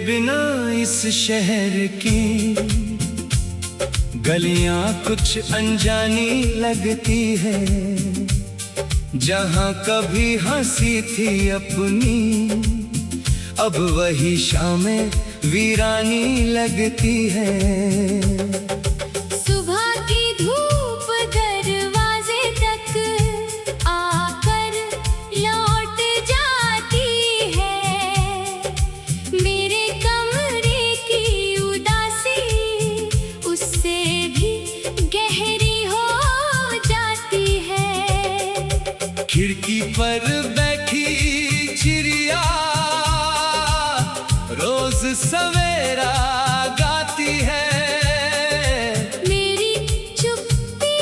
बिना इस शहर की गलियां कुछ अनजानी लगती है। जहां कभी हंसी थी अपनी, अब वही शामें वीरानी लगती है। सुबह की धूप दरवाजे तक आकर लौट जाती है। मेरे कमरे की उदासी उससे भी गहरी हो जाती है। खिड़की पर बैठी चिड़िया रोज सवेरा गाती है। मेरी चुप्पी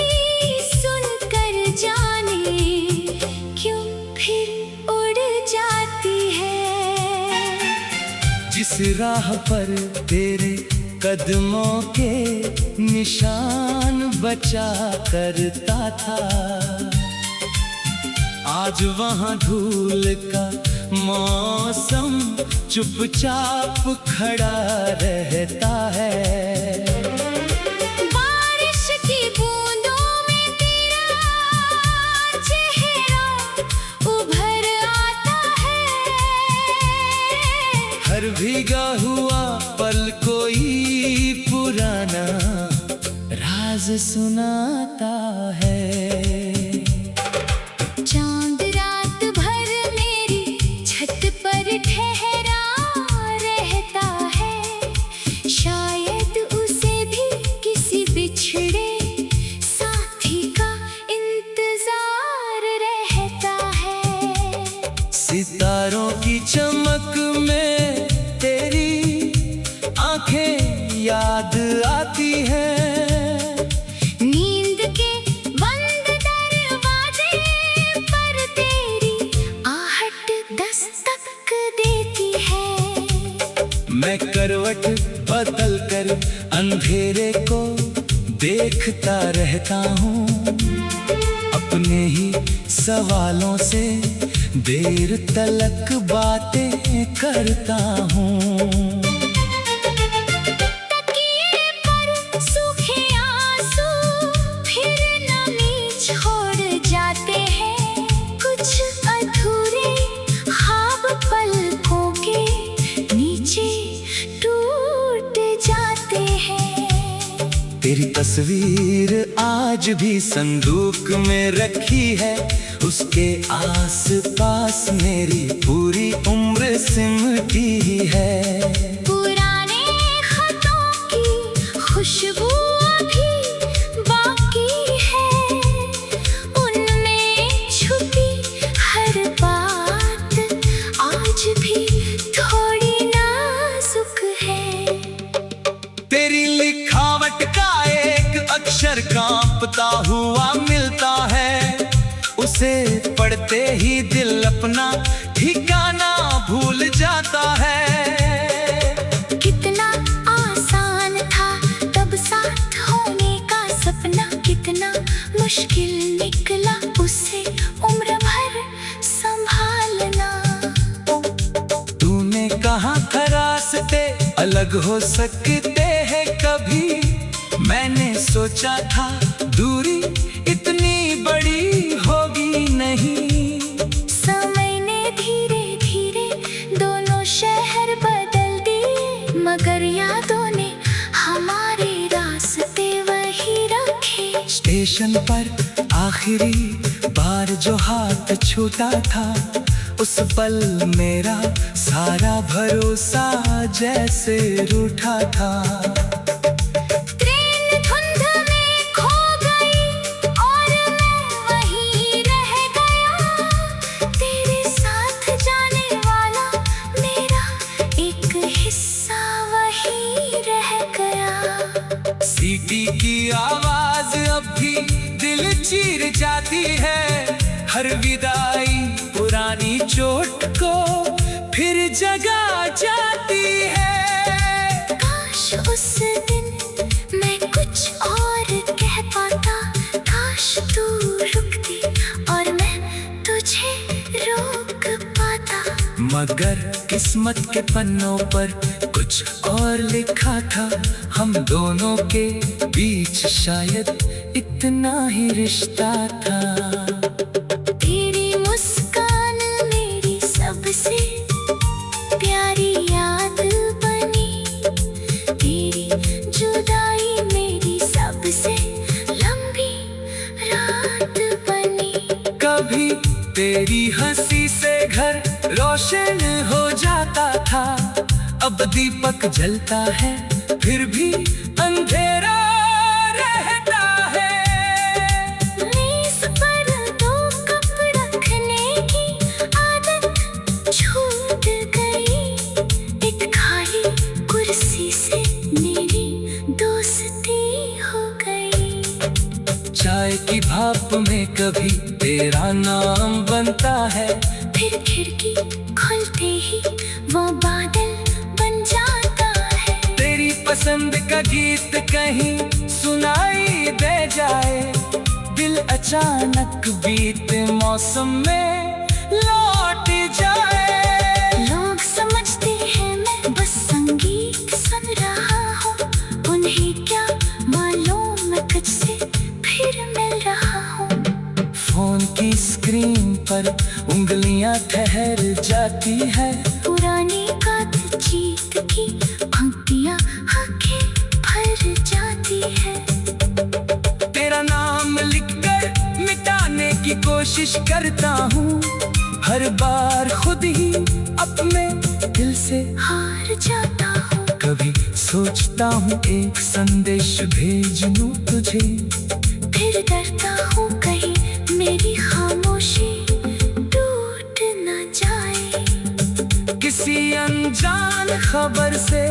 सुनकर जाने क्यों फिर उड़ जाती है। जिस राह पर तेरे कदमों के निशान बचा करता था, आज वहाँ धूल का मौसम चुपचाप खड़ा रहता है। बारिश की बूंदों में तेरा चेहरा उभर आता है। हर भीगा हुआ पल कोई पुराना राज सुनाता है। चांद रात भर मेरी छत पर ठहरा रहता है। शायद उसे भी किसी बिछड़े साथी का इंतजार रहता है। सितारों की चमक में तेरी आंखें याद आती हैं। नींद के बंद दरवाजे पर तेरी आहट दस्तक देती है। मैं करवट बदल कर अंधेरे को देखता रहता हूँ। अपने ही सवालों से देर तलक बातें करता हूँ। तकिए पर सूखे आंसू फिर नमी छोड़ जाते हैं। कुछ अधूरे ख्वाब पलकों के नीचे टूट जाते हैं। तेरी तस्वीर आज भी संदूक में रखी है। उसके आस पास मेरी पूरी उम्र सिमटी है। पुराने खतों की खुशबू अभी बाकी है। उनमें छुपी हर बात आज भी थोड़ी नाजुक है। तेरी लिखावट का एक अक्षर कांपता हुआ मिलता है। उसे पढ़ते ही दिल अपना ठिकाना भूल जाता है। कितना आसान था तब साथ होने का सपना, कितना मुश्किल निकला उसे उम्र भर संभालना। तूने कहा था रास्ते अलग हो सकते हैं कभी। मैंने सोचा था दूरी इतनी बड़ी होगी नहीं। समय ने धीरे धीरे दोनों शहर बदल दिए, मगर यादों ने हमारे रास्ते वही रखे। स्टेशन पर आखिरी बार जो हाथ छूटा था, उस पल मेरा सारा भरोसा जैसे रूठा था। ट्रेन धुंध में खो गई और मैं वहीं रह गया। तेरे साथ जाने वाला मेरा एक हिस्सा वहीं रह गया। सीटी की आवाज अब भी दिल चीर जाती है। हर विदाई पुरानी चोट को फिर जगा जाती है। काश उस दिन मैं कुछ और कह पाता, काश तू रुकती और मैं तुझे रोक पाता। मगर किस्मत के पन्नों पर कुछ और लिखा था। हम दोनों के बीच शायद इतना ही रिश्ता था। तेरी मुस्कान मेरी सबसे प्यारी याद बनी, तेरी जुदाई मेरी सबसे लंबी रात बनी। कभी तेरी हंसी से घर रोशन हो जाता था, अब दीपक जलता है फिर भी अंधेरा रहता है। मेज पर दो कप रखने की आदत छूट गई, एक खाली कुर्सी से मेरी दोस्ती हो गई। चाय की भाप में कभी तेरा नाम बनता है, फिर खिड़की खुलते ही वो बादल बन जाता है। तेरी पसंद का गीत कहीं सुनाई दे जाए, दिल अचानक बीते मौसम में लौट जाए। लोग समझते हैं मैं बस संगीत सुन रहा हूँ, उन्हें क्या मालूम मैं तुझसे फिर मिल रहा हूँ। फोन की स्क्रीन पर उंगलियां ठहर जाती है, पुरानी बातचीत की पंक्तियाँ आंखें भर जाती है। तेरा नाम लिखकर मिटाने की कोशिश करता हूँ, हर बार खुद ही अपने दिल से हार जाता हूँ। कभी सोचता हूँ एक संदेश भेज दूँ तुझे, फिर डरता हूँ कहीं मेरी खामोशी टूट न जाए। किसी अनजान खबर से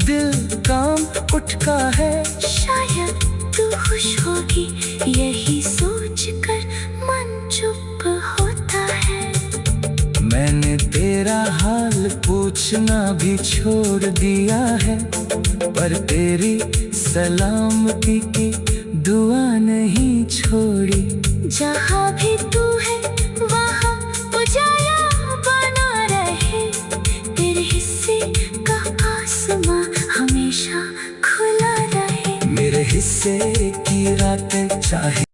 दिल काम उठता है। शायद तू खुश होगी यही सोच कर मन चुप होता है। मैंने तेरा हाल पूछना भी छोड़ दिया है, पर तेरी सलामती की दुआ नहीं छोड़ी। जहाँ भी तू है वहाँ उजाला बना रहे, तेरे हिस्से का आसमां हमेशा खुला रहे। मेरे हिस्से की रातें चाहे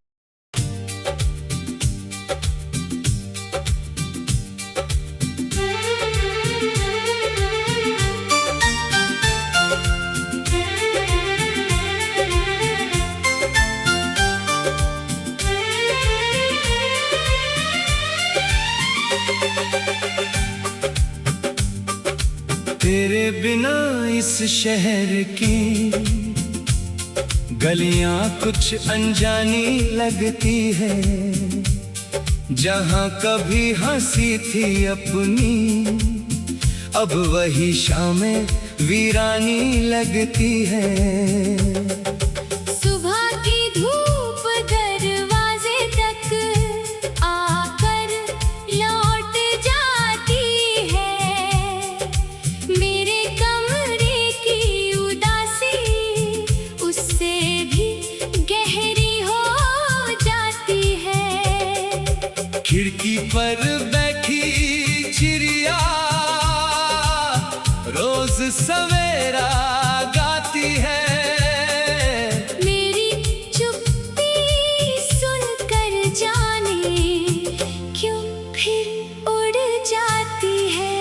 तेरे बिना इस शहर की गलियां कुछ अनजानी लगती है। जहां कभी हंसी थी अपनी, अब वही शामें वीरानी लगती है। सुबह की धूप दरवाजे तक आकर लौट जाती है। मेरे कमरे की उदासी उससे भी गहरी हो जाती है। खिड़की पर बैठी चिड़िया रोज सवेरा गाती है। मेरी चुप्पी सुनकर जाने क्यों फिर उड़ जाती है।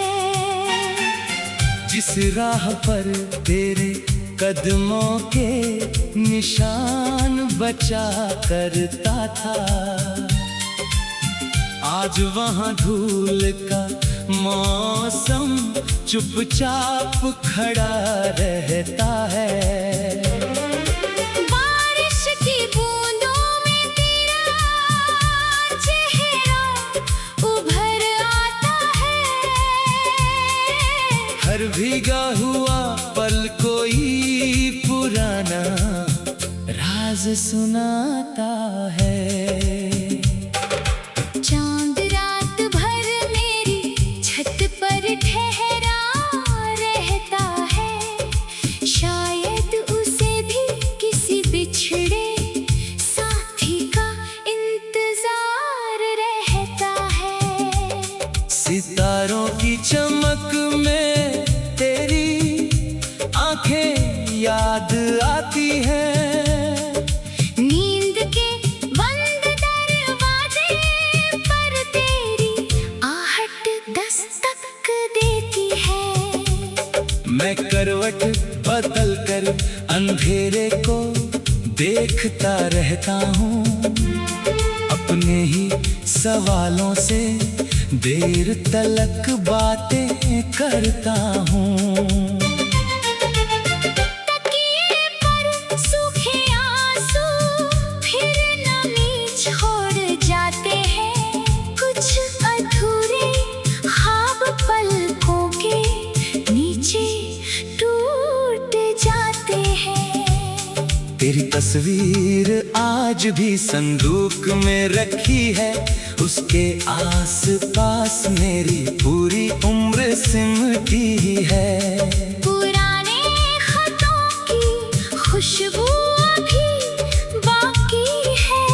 जिस राह पर तेरे कदमों के निशान बचा करता था, आज वहाँ धूल का मौसम चुपचाप खड़ा रहता है। बारिश की बूंदों में तेरा चेहरा उभर आता है। हर भीगा हुआ पल कोई पुराना राज सुनाता है। चांद रात भर मेरी छत पर ठहरा रहता है। शायद उसे भी किसी बिछड़े साथी का इंतजार रहता है। सितारों की चमक वक्त बदल कर अंधेरे को देखता रहता हूँ। अपने ही सवालों से देर तलक बातें करता हूँ। तकिए पर सूखे आंसू फिर नमी छोड़ जाते हैं। कुछ अधूरे ख्वाब पलकों के नीचे टूट जाते हैं। तेरी तस्वीर आज भी संदूक में रखी है, उसके आस पास मेरी पूरी उम्र सिमटी है। पुराने खतों की खुशबू अभी बाकी है,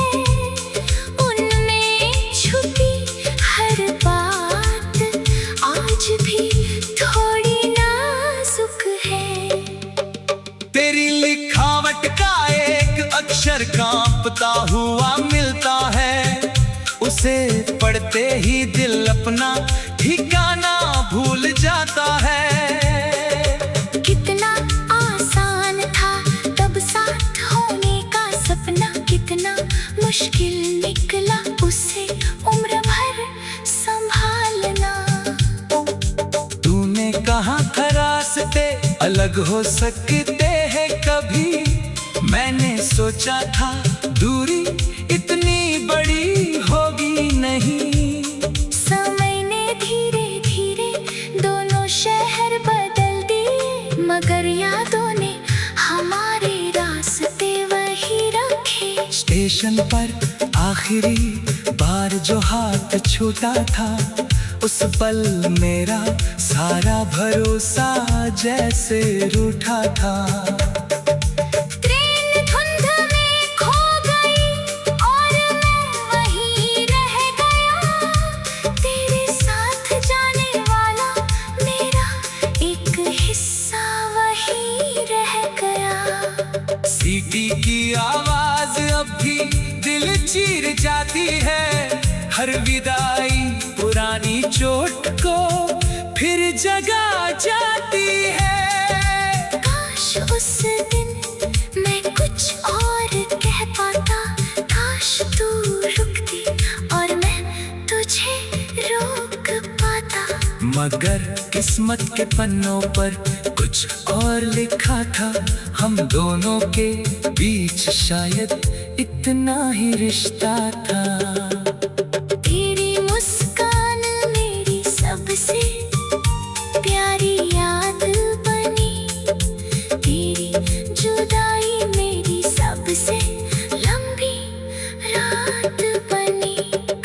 उनमें छुपी हर बात आज भी थोड़ी नाजुक है। तेरी लिखावट का एक अक्षर कांपता हुआ मिलता है, उसे पढ़ते ही दिल अपना ठिकाना भूल जाता है। कितना आसान था तब साथ होने का सपना, कितना मुश्किल निकला उसे उम्र भर संभालना। तूने कहा था रास्ते अलग हो सकते हैं कभी, मैंने सोचा था दूरी इतनी बड़ी होगी नहीं। समय ने धीरे धीरे दोनों शहर बदल दिए, मगर यादों ने हमारे रास्ते वही रखे। स्टेशन पर आखिरी बार जो हाथ छूटा था, उस पल मेरा सारा भरोसा जैसे रूठा था। ट्रेन धुंध में खो गई और मैं वहीं रह गया। तेरे साथ जाने वाला मेरा एक हिस्सा वहीं रह गया। सीटी की आवाज अब भी दिल चीर जाती है, हर विदाई पुरानी चोट को फिर जगा जाती है। काश उस दिन मैं कुछ और कह पाता, काश तू रुकती और मैं तुझे रोक पाता। मगर किस्मत के पन्नों पर कुछ और लिखा था, हम दोनों के बीच शायद इतना ही रिश्ता था। तेरी मुस्कान मेरी सबसे प्यारी याद बनी, तेरी जुदाई मेरी सबसे लंबी रात बनी।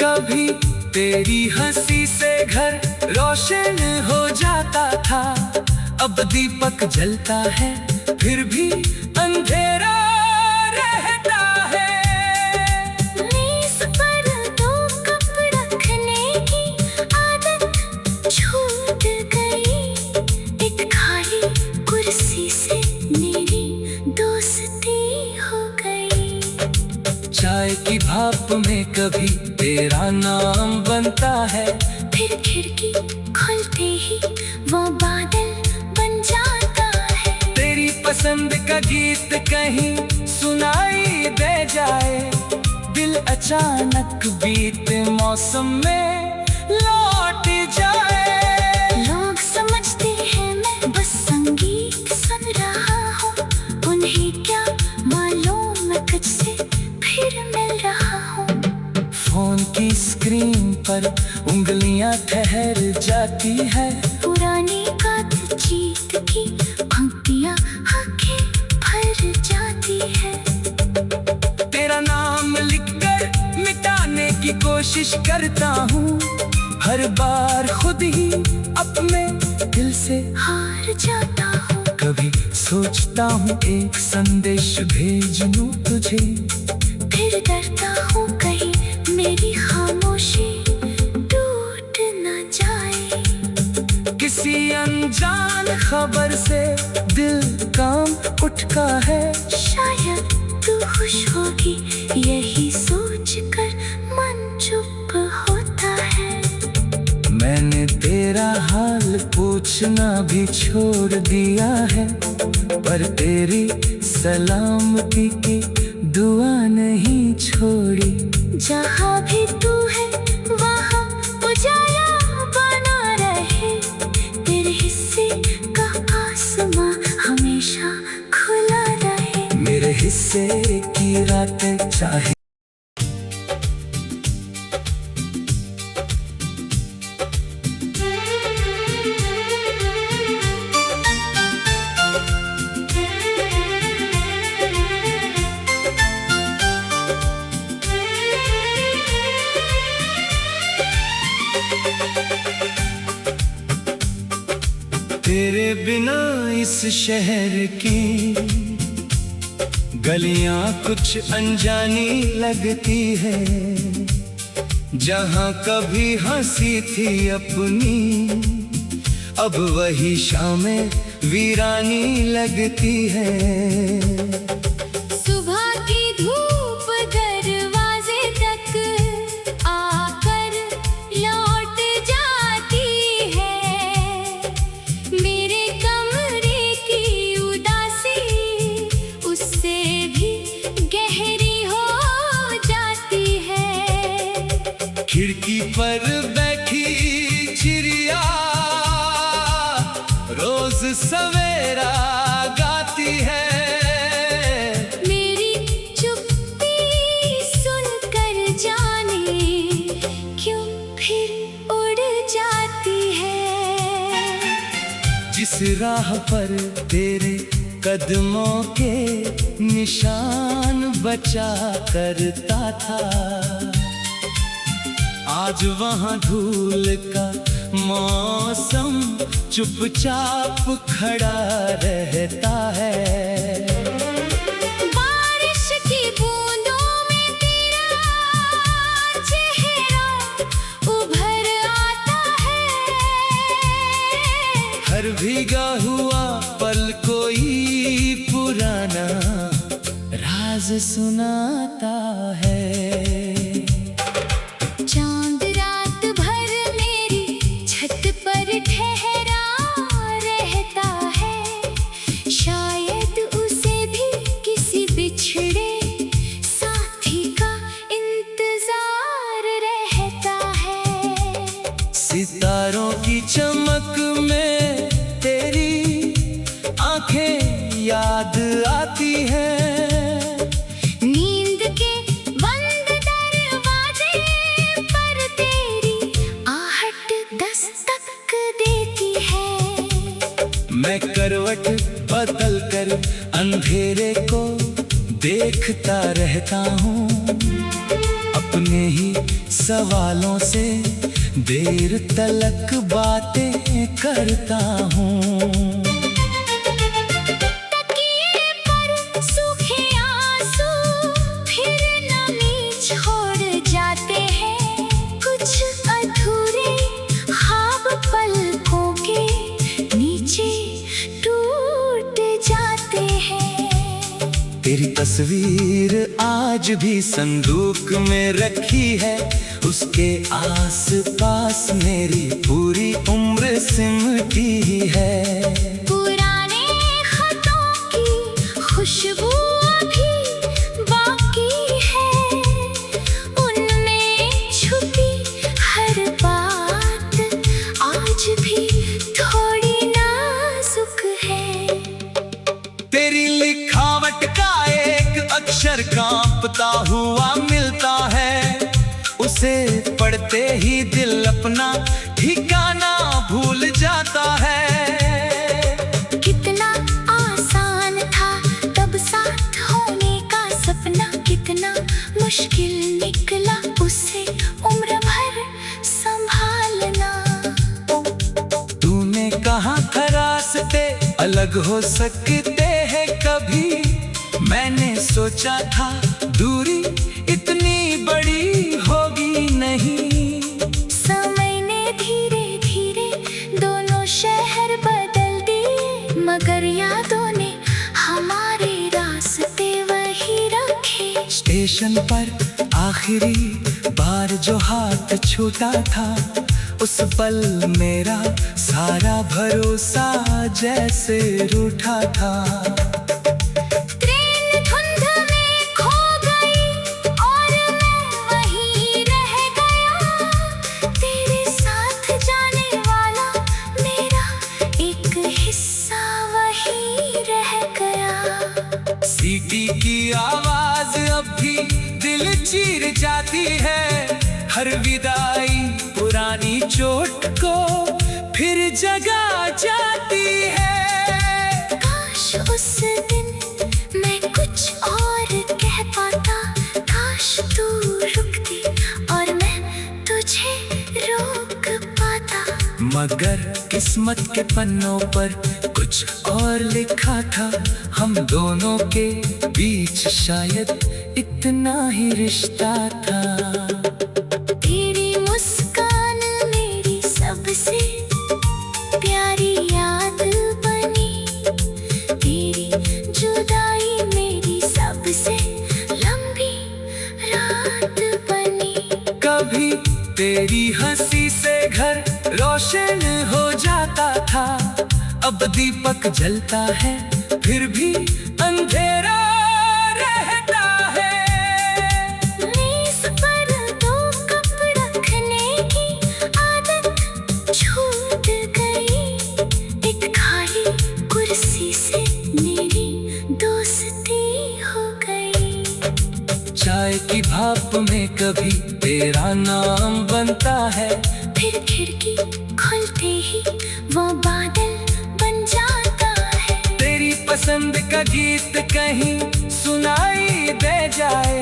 कभी तेरी हंसी से घर रोशन हो जाता था, अब दीपक जलता है फिर भी अंधेरा रहता है। मेज पर दो कप रखने की आदत छूट गई, एक खाली कुर्सी से मेरी दोस्ती हो गई। चाय की भाप में कभी तेरा नाम बनता है, फिर खिड़की खुलते ही वो बादल बन जाता है। तेरी पसंद का गीत कहीं सुनाई दे जाए, दिल अचानक बीते मौसम में लौट जाए। लोग समझते हैं मैं बस संगीत सुन रहा हूँ, उन्हें क्या मालूम मैं तुझसे फिर मिल रहा हूँ। फोन की स्क्रीन पर उंगलियां ठहर जाती है, पुरानी बातचीत की पंक्तियाँ आंखें भर जाती है। तेरा नाम लिखकर मिटाने की कोशिश करता हूँ, हर बार खुद ही अपने दिल से हार जाता हूँ। कभी सोचता हूँ एक संदेश भेज दूँ तुझे, फिर डरता हूँ कहीं मेरी खामोशी टूट न जाए। किसी अनजान खबर से दिल काम उठता है, शायद तू खुश होगी यही सोच कर मन चुप होता है। मैंने तेरा हाल पूछ सोचना भी छोड़ दिया है, पर तेरी सलामती की दुआ नहीं छोड़ी। जहाँ भी तू है वहाँ उजाला बना रहे, तेरे हिस्से का आसमां हमेशा खुला रहे। मेरे हिस्से की रातें चाहे तेरे बिना इस शहर की गलियां कुछ अनजानी लगती है। जहां कभी हंसी थी अपनी, अब वही शामें वीरानी लगती है। सुबह की धूप दरवाजे तक आकर लौट जाती है। मेरे कमरे की उदासी उससे भी गहरी हो जाती है। खिड़की पर बैठी चिड़िया रोज सवेरा गाती है। मेरी चुप्पी सुनकर जाने क्यों फिर उड़ जाती है। जिस राह पर तेरे कदमों के निशान बचा करता था, आज वहाँ धूल का मौसम चुपचाप खड़ा रहता है। बारिश की बूंदों में तेरा चेहरा उभर आता है। हर भीगा हुआ पल कोई पुराना राज सुनाता है। चांद रात भर मेरी छत पर ठहरा रहता है। शायद उसे भी किसी बिछड़े साथी का इंतजार रहता है। सितारों की चमक में तेरी आंखें याद आती हैं। नींद के बंद दरवाजे पर तेरी आहट दस्तक देती है। मैं करवट बदल कर अंधेरे को देखता रहता हूँ। अपने ही सवालों से देर तलक बातें करता हूँ। तकिए पर सूखे आंसू फिर नमी छोड़ जाते हैं। कुछ अधूरे ख्वाब पलकों के नीचे टूट जाते हैं। तेरी तस्वीर आज भी संदूक में रखी है। उसके आस पास मेरी पूरी उम्र सिमटी है। पुराने खतों की खुशबू अभी बाकी है। उनमें छुपी हर बात आज भी थोड़ी नाजुक है। तेरी लिखावट का एक अक्षर कांपता हुआ मिलता है। उसे पढ़ते ही दिल अपना ठिकाना भूल जाता है। कितना आसान था तब साथ होने का सपना, कितना मुश्किल निकला उसे उम्र भर संभालना। तूने कहा था रास्ते अलग हो सकते हैं कभी। मैंने सोचा था दूरी इतनी बड़ी होगी नहीं। समय ने धीरे धीरे दोनों शहर बदल दिए, मगर यादों ने हमारे रास्ते वही रखे। स्टेशन पर आखिरी बार जो हाथ छूटा था, उस पल मेरा सारा भरोसा जैसे रूठा था। ट्रेन धुंध में खो गई और मैं वहीं रह गया। तेरे साथ जाने वाला मेरा एक हिस्सा वहीं रह गया। सीटी की आवाज अब भी दिल चीर जाती है। हर विदाई पुरानी चोट को फिर जगा जाती है। काश उस दिन मैं कुछ और कह पाता। काश तू रुकती और मैं तुझे रोक पाता। मगर किस्मत के पन्नों पर कुछ और लिखा था। हम दोनों के बीच शायद इतना ही रिश्ता था। तेरी मुस्कान मेरी सबसे प्यारी याद बनी। तेरी जुदाई मेरी सबसे लंबी रात बनी। कभी तेरी हंसी से घर रोशन हो जाता था। अब दीपक जलता है फिर भी अंधेरा रहता है। मेज पर दो कप रखने की आदत छूट गई। एक खाली कुर्सी से मेरी दोस्ती हो गई। चाय की भाप में कभी तेरा नाम बनता है। फिर खिड़की खुलते ही वो बादल बन जाता है। तेरी पसंद का गीत कहीं सुनाई दे जाए।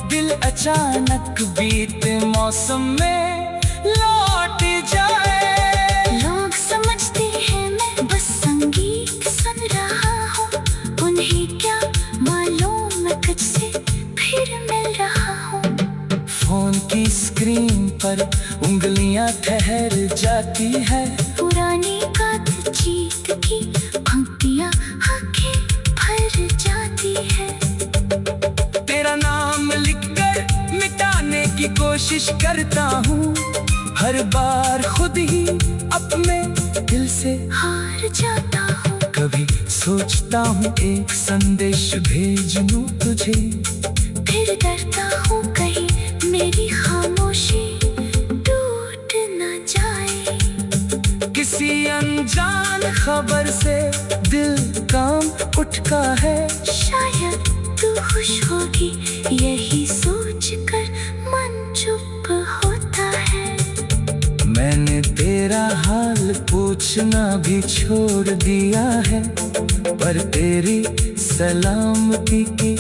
दिल अचानक बीते मौसम में लौट जाए। लोग समझते हैं मैं बस संगीत सुन रहा हूँ। उन्हें क्या मालूम मैं तुझसे फिर मिल रहा हूँ। फोन की स्क्रीन पर उंगलियां ठहर जाती है। पुरानी बातचीत की पंक्तियाँ आंखें भर जाती है। तेरा नाम लिखकर मिटाने की कोशिश करता हूँ। हर बार खुद ही अपने दिल से हार जाता हूँ। कभी सोचता हूँ एक संदेश भेज दूँ तुझे। फिर डरता हूँ कहीं मेरी खामोशी टूट न जाए। किसी अनजान खबर से दिल काम उठता है। शायद तू खुश होगी यही सोचकर मन चुप होता है। मैंने तेरा हाल पूछना भी छोड़ दिया है। पर तेरी सलामती की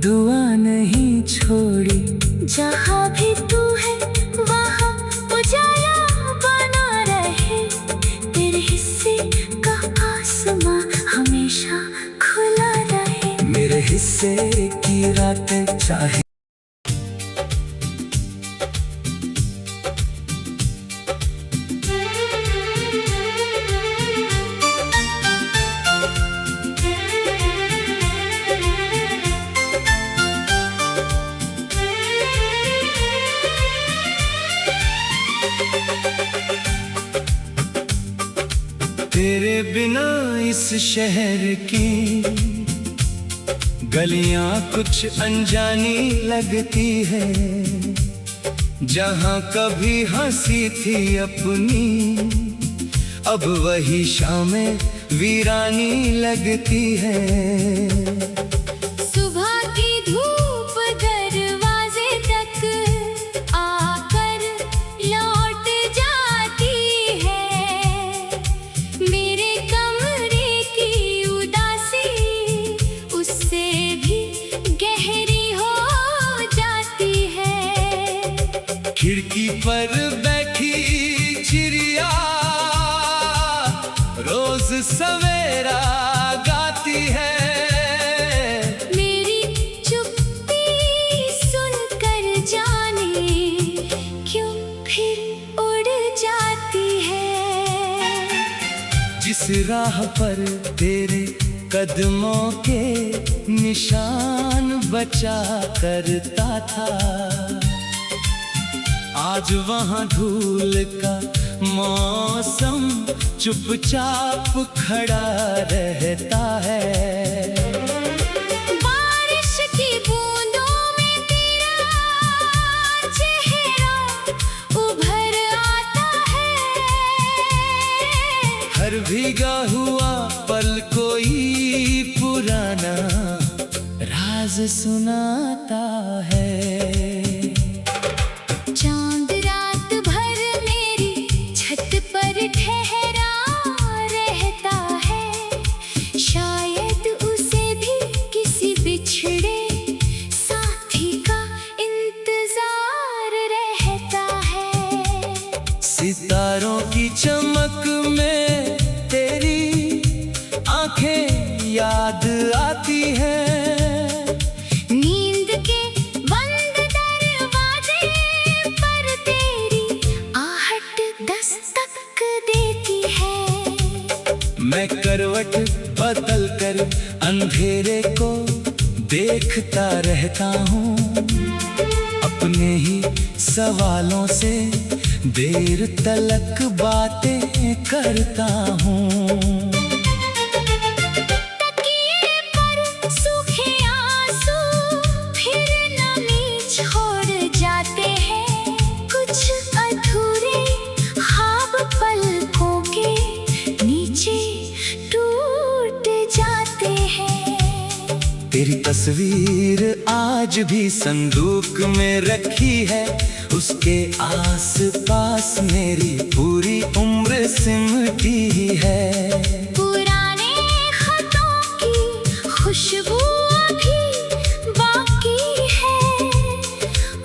दुआ नहीं छोड़ी। जहाँ भी तू है वहाँ उजाला बना रहे। तेरे हिस्से का आसमां हमेशा खुला रहे। मेरे हिस्से की रातें चाहे तेरे बिना इस शहर की गलियां कुछ अनजानी लगती है। जहां कभी हंसी थी अपनी अब वही शामें वीरानी लगती है। सुबह की धूप दरवाजे तक आकर लौट जाती है। मेरे कमरे की उदासी उससे भी गहरी हो जाती है। खिड़की पर बैठी चिड़िया रोज सवेरा गाती है। मेरी चुप्पी सुनकर जाने क्यों फिर उड़ जाती है। जिस राह पर तेरे कदमों के निशान बचा करता था आज वहाँ धूल का मौसम चुपचाप खड़ा रहता है। बारिश की बूंदों में तेरा चेहरा उभर आता है। हर भीगा हुआ पल कोई पुराना राज सुनाता है। चांद रात भर मेरी छत पर ठहरा रहता है। शायद उसे भी किसी बिछड़े साथी का इंतजार रहता है। सितारों की चमक में तेरी आंखें याद आती हैं। नींद के बंद दरवाजे पर तेरी आहट दस्तक देती है। मैं करवट बदल कर अंधेरे को देखता रहता हूँ। अपने ही सवालों से देर तलक बातें करता हूँ। तकिए पर सूखे आंसू फिर नमी छोड़ जाते हैं। कुछ अधूरे ख्वाब पलकों के नीचे टूट जाते हैं। तेरी तस्वीर आज भी संदूक में रखी है। उसके आस पास मेरी पूरी उम्र सिमटी है। पुराने खतों की खुशबू अभी बाकी है।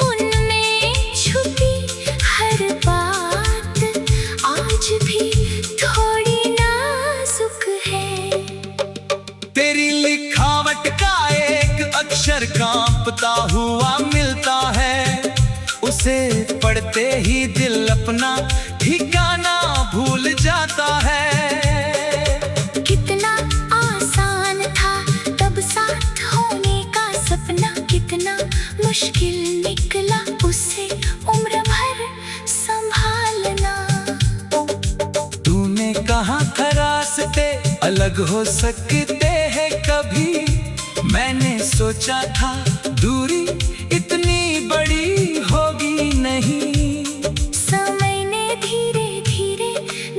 उनमें छुपी हर बात आज भी थोड़ी नाजुक है। तेरी लिखावट का एक अक्षर कांपता हुआ मिलता है। उसे पढ़ते ही दिल अपना ठिकाना भूल जाता है। कितना आसान था तब साथ होने का सपना। कितना मुश्किल निकला उसे उम्र भर संभालना। तूने कहा था रास्ते अलग हो सकते हैं कभी। मैंने सोचा था दूरी इतनी बड़ी होगी नहीं। समय ने धीरे धीरे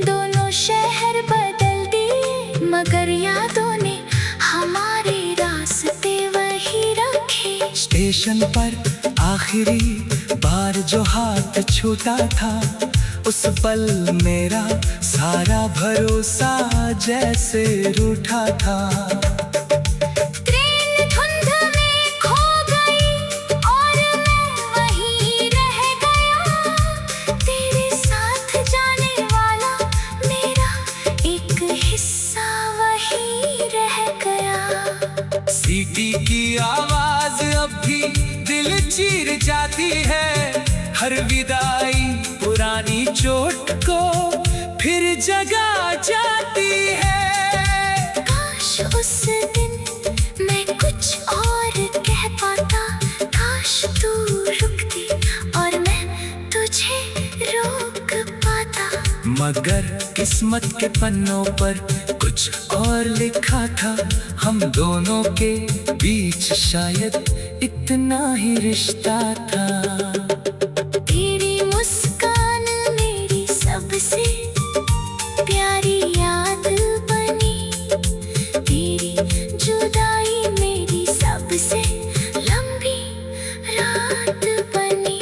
दोनों शहर बदल दिए। मगर यादों ने हमारे रास्ते वही रखे। स्टेशन पर आखिरी बार जो हाथ छूटा था, उस पल मेरा सारा भरोसा जैसे रूठा था। ट्रेन धुंध में खो गई और मैं वहीं रह गया। तेरे साथ जाने वाला मेरा एक हिस्सा वहीं रह गया। सीटी की आवाज अब भी दिल चीर जाती है। हर विदाई पुरानी चोट को फिर जगा जाती है। काश उस दिन मैं कुछ और कह पाता। काश तू रुकती और मैं तुझे रोक पाता। मगर किस्मत के पन्नों पर कुछ और लिखा था। हम दोनों के बीच शायद इतना ही रिश्ता था। तेरी मुस्कान मेरी सबसे प्यारी याद बनी। तेरी जुदाई मेरी सबसे लंबी रात बनी।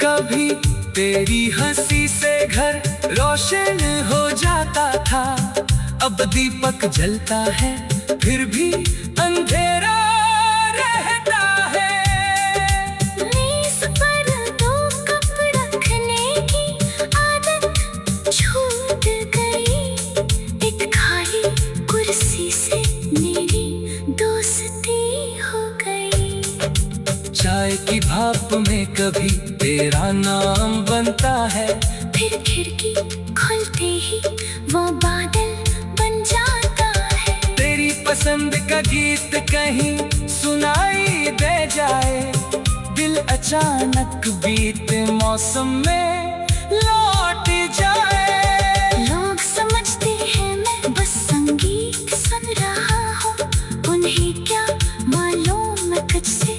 कभी तेरी हंसी से घर रोशन हो जाता था। अब दीपक जलता है फिर भी अंधेरा रहता है। मेज पर दो कप रखने की आदत छूट गई। एक खाली कुर्सी से मेरी दोस्ती हो गई। चाय की भाप में कभी तेरा नाम बनता है। फिर खिड़की खुलते ही वो बादल बन जाता है। तेरी पसंद का गीत कहीं सुनाई दे जाए। दिल अचानक बीते मौसम मौसम में लौट जाए। लोग समझते हैं मैं बस संगीत सुन रहा हूँ, उन्हें क्या मालूम मैं कब से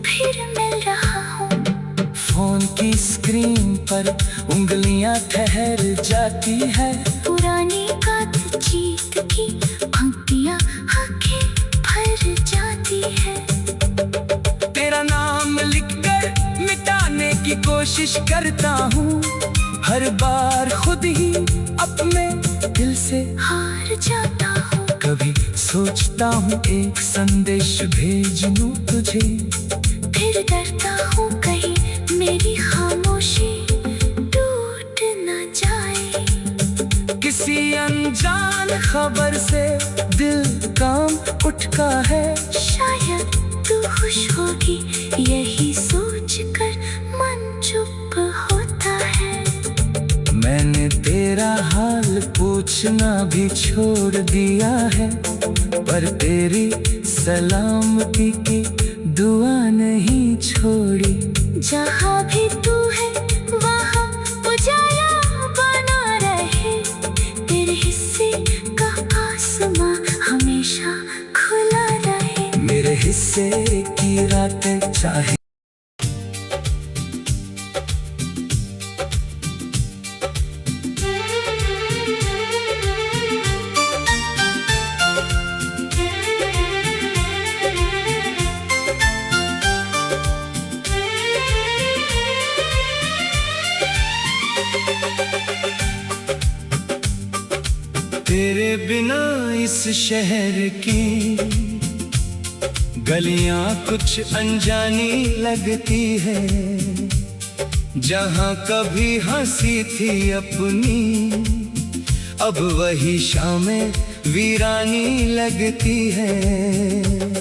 फिर मिल रहा हूँ। फोन की स्क्रीन पर उंगलियां ठहर जाती है, पुरानी बातचीत की पंक्तियाँ आंखें भर जाती है। तेरा नाम लिखकर मिटाने की कोशिश करता हूँ, हर बार खुद ही अपने दिल से हार जाता हूँ। कभी सोचता हूँ एक संदेश भेज दूँ तुझे, फिर डरता हूँ कहीं मेरी खामोशी टूट न जाए। किसी अनजान खबर से दिल काम उठता है। शायद तू खुश होगी यही सोच कर मन चुप होता है। मैंने तेरा हाल पूछना भी छोड़ दिया है, पर तेरी सलामती की दुआ नहीं छोड़ी। जहाँ भी तू है वहाँ उजाला बना रहे, तेरे हिस्से का आसमां हमेशा खुला रहे। मेरे हिस्से की रातें चाहे तेरे बिना इस शहर की गलियां कुछ अनजानी लगती है। जहां कभी हंसी थी अपनी, अब वही शामें वीरानी लगती है।